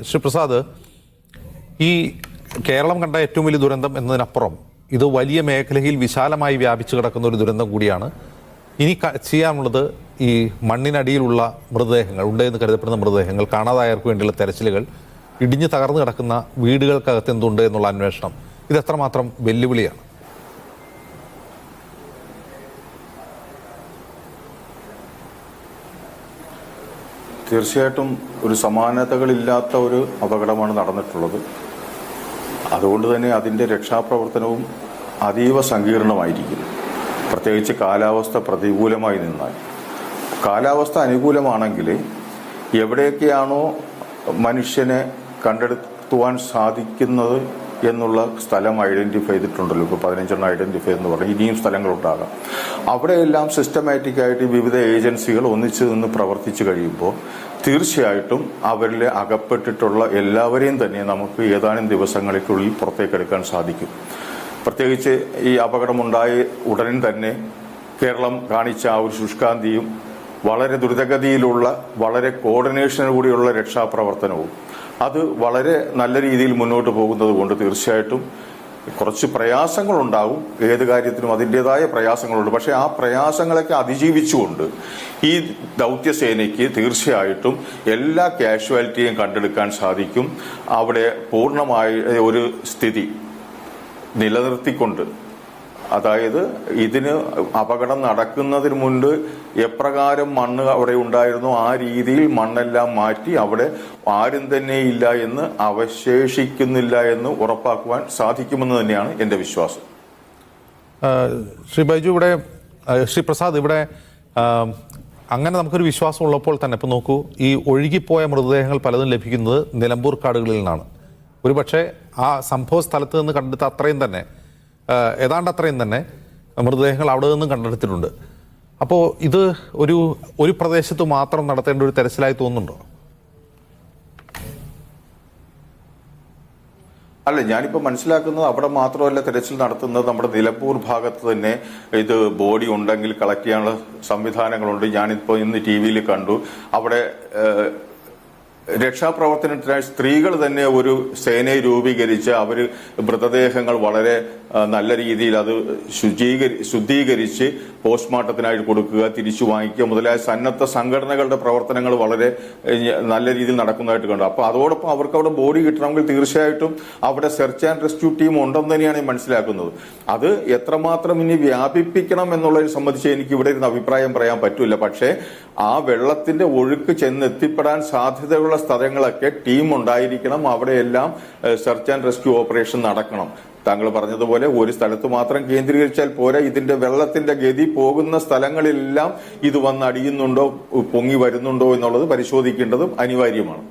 ശ്രീ പ്രസാദ്, ഈ കേരളം കണ്ട ഏറ്റവും വലിയ ദുരന്തം എന്നതിനപ്പുറം ഇത് വലിയ മേഖലയിൽ വിശാലമായി വ്യാപിച്ചു കിടക്കുന്ന ഒരു ദുരന്തം കൂടിയാണ്. ഇനി ചെയ്യാനുള്ളത് ഈ മണ്ണിനടിയിലുള്ള മൃതദേഹങ്ങൾ, ഉണ്ടെന്ന് കരുതപ്പെടുന്ന മൃതദേഹങ്ങൾ, കാണാതായവർക്ക് വേണ്ടിയുള്ള തെരച്ചിലുകൾ, ഇടിഞ്ഞു തകർന്നു കിടക്കുന്ന വീടുകൾക്കകത്ത് എന്തുണ്ട് എന്നുള്ള അന്വേഷണം. ഇത് എത്രമാത്രം വെല്ലുവിളിയാണ്? തീർച്ചയായിട്ടും ഒരു സമാനതകളില്ലാത്ത ഒരു അപകടമാണ് നടന്നിട്ടുള്ളത്. അതുകൊണ്ട് തന്നെ അതിൻ്റെ രക്ഷാപ്രവർത്തനവും അതീവ സങ്കീർണമായിരിക്കും. പ്രത്യേകിച്ച് കാലാവസ്ഥ പ്രതികൂലമായി നിന്നാൽ. കാലാവസ്ഥ അനുകൂലമാണെങ്കിൽ എവിടെയൊക്കെയാണോ മനുഷ്യനെ കണ്ടെത്തുവാൻ സാധിക്കുന്നത് എന്നുള്ള സ്ഥലം ഐഡന്റിഫൈ ചെയ്തിട്ടുണ്ടല്ലോ. ഇപ്പോൾ 15 ഐഡന്റിഫൈ എന്ന് പറഞ്ഞാൽ ഇനിയും സ്ഥലങ്ങളുണ്ടാകാം. അവിടെയെല്ലാം സിസ്റ്റമാറ്റിക്കായിട്ട് വിവിധ ഏജൻസികൾ ഒന്നിച്ചു നിന്ന് പ്രവർത്തിച്ചു കഴിയുമ്പോൾ തീർച്ചയായിട്ടും അവരിൽ അകപ്പെട്ടിട്ടുള്ള എല്ലാവരെയും തന്നെ നമുക്ക് ഏതാനും ദിവസങ്ങൾക്കുള്ളിൽ പുറത്തേക്കെടുക്കാൻ സാധിക്കും. പ്രത്യേകിച്ച് ഈ അപകടമുണ്ടായ ഉടൻ തന്നെ കേരളം കാണിച്ച ആ ഒരു ശുഷ്കാന്തിയും വളരെ ദ്രുതഗതിയിലുള്ള വളരെ കോർഡിനേഷനോട് കൂടിയുള്ള രക്ഷാപ്രവർത്തനവും അത് വളരെ നല്ല രീതിയിൽ മുന്നോട്ട് പോകുന്നത് കൊണ്ട് തീർച്ചയായിട്ടും കുറച്ച് പ്രയാസങ്ങളുണ്ടാവും. ഏത് കാര്യത്തിനും അതിൻ്റെതായ പ്രയാസങ്ങളുണ്ട്. പക്ഷെ ആ പ്രയാസങ്ങളൊക്കെ അതിജീവിച്ചുകൊണ്ട് ഈ ദൗത്യസേനയ്ക്ക് തീർച്ചയായിട്ടും എല്ലാ കാഷ്വാലിറ്റിയും കണ്ടെടുക്കാൻ സാധിക്കും. അവിടെ പൂർണ്ണമായ ഒരു സ്ഥിതി നിലനിർത്തിക്കൊണ്ട്, അതായത് ഇതിന് അപകടം നടക്കുന്നതിന് മുൻപ് എപ്രകാരം മണ്ണ് അവിടെ ഉണ്ടായിരുന്നോ ആ രീതിയിൽ മണ്ണെല്ലാം മാറ്റി അവിടെ ആരും തന്നെ ഇല്ല എന്ന് അവശേഷിക്കുന്നില്ല എന്ന് ഉറപ്പാക്കുവാൻ സാധിക്കുമെന്ന് തന്നെയാണ് എൻ്റെ വിശ്വാസം. ശ്രീ ബൈജു, ശ്രീ പ്രസാദ്, ഇവിടെ അങ്ങനെ നമുക്കൊരു വിശ്വാസം ഉള്ളപ്പോൾ തന്നെ ഇപ്പം നോക്കൂ, ഈ ഒഴുകിപ്പോയ മൃതദേഹങ്ങൾ പലതും ലഭിക്കുന്നത് നിലമ്പൂർ കാടുകളിൽ നിന്നാണ്. ഒരുപക്ഷെ ആ സംഭവ സ്ഥലത്ത് നിന്ന് കണ്ടെടുത്ത അത്രയും തന്നെ, ഏതാണ്ട് അത്രയും തന്നെ മൃതദേഹങ്ങൾ അവിടെ നിന്നും കണ്ടെടുത്തിട്ടുണ്ട്. അപ്പോൾ ഇത് ഒരു പ്രദേശത്ത് മാത്രം നടത്തേണ്ട ഒരു തെരച്ചിലായി തോന്നുന്നുണ്ടോ? അല്ല, ഞാനിപ്പോൾ മനസ്സിലാക്കുന്നത് അവിടെ മാത്രമല്ല തെരച്ചിൽ നടത്തുന്നത്. നമ്മുടെ നിലമ്പൂർ ഭാഗത്ത് തന്നെ ഇത് ബോഡി ഉണ്ടെങ്കിൽ കളക്ട് ചെയ്യാനുള്ള സംവിധാനങ്ങളുണ്ട്. ഞാനിപ്പോൾ ഇന്ന് TV കണ്ടു. അവിടെ രക്ഷാപ്രവർത്തനത്തിനായി സ്ത്രീകൾ തന്നെ ഒരു സേനയെ രൂപീകരിച്ച് അവർ മൃതദേഹങ്ങൾ വളരെ നല്ല രീതിയിൽ അത് ശുദ്ധീകരിച്ച് പോസ്റ്റ്മോർട്ടത്തിനായിട്ട് കൊടുക്കുക, തിരിച്ചു വാങ്ങിക്കുക മുതലായ സന്നദ്ധ സംഘടനകളുടെ പ്രവർത്തനങ്ങൾ വളരെ നല്ല രീതിയിൽ നടക്കുന്നതായിട്ട് കണ്ടു. അപ്പോൾ അതോടൊപ്പം അവർക്ക് അവിടെ ബോഡി കിട്ടണമെങ്കിൽ തീർച്ചയായിട്ടും അവിടെ സെർച്ച് ആൻഡ് റെസ്ക്യൂ ടീം ഉണ്ടെന്ന് തന്നെയാണ് മനസ്സിലാക്കുന്നത്. അത് എത്രമാത്രം ഇനി വ്യാപിപ്പിക്കണം എന്നുള്ളതിനെ സംബന്ധിച്ച് എനിക്ക് ഇവിടെ ഇരുന്ന് അഭിപ്രായം പറയാൻ പറ്റില്ല. പക്ഷേ ആ വെള്ളത്തിന്റെ ഒഴുക്ക് ചെന്നെത്തിപ്പെടാൻ സാധ്യതയുള്ള സ്ഥലങ്ങളൊക്കെ ടീം ഉണ്ടായിരിക്കണം. അവിടെയെല്ലാം സെർച്ച് ആൻഡ് റെസ്ക്യൂ ഓപ്പറേഷൻ നടക്കണം. താങ്കൾ പറഞ്ഞതുപോലെ ഒരു സ്ഥലത്ത് മാത്രം കേന്ദ്രീകരിച്ചാൽ പോരാ. ഇതിന്റെ വെള്ളത്തിന്റെ ഗതി പോകുന്ന സ്ഥലങ്ങളിലെല്ലാം ഇത് വന്നടിയുന്നുണ്ടോ, പൊങ്ങി വരുന്നുണ്ടോ എന്നുള്ളത് പരിശോധിക്കേണ്ടതും അനിവാര്യമാണ്.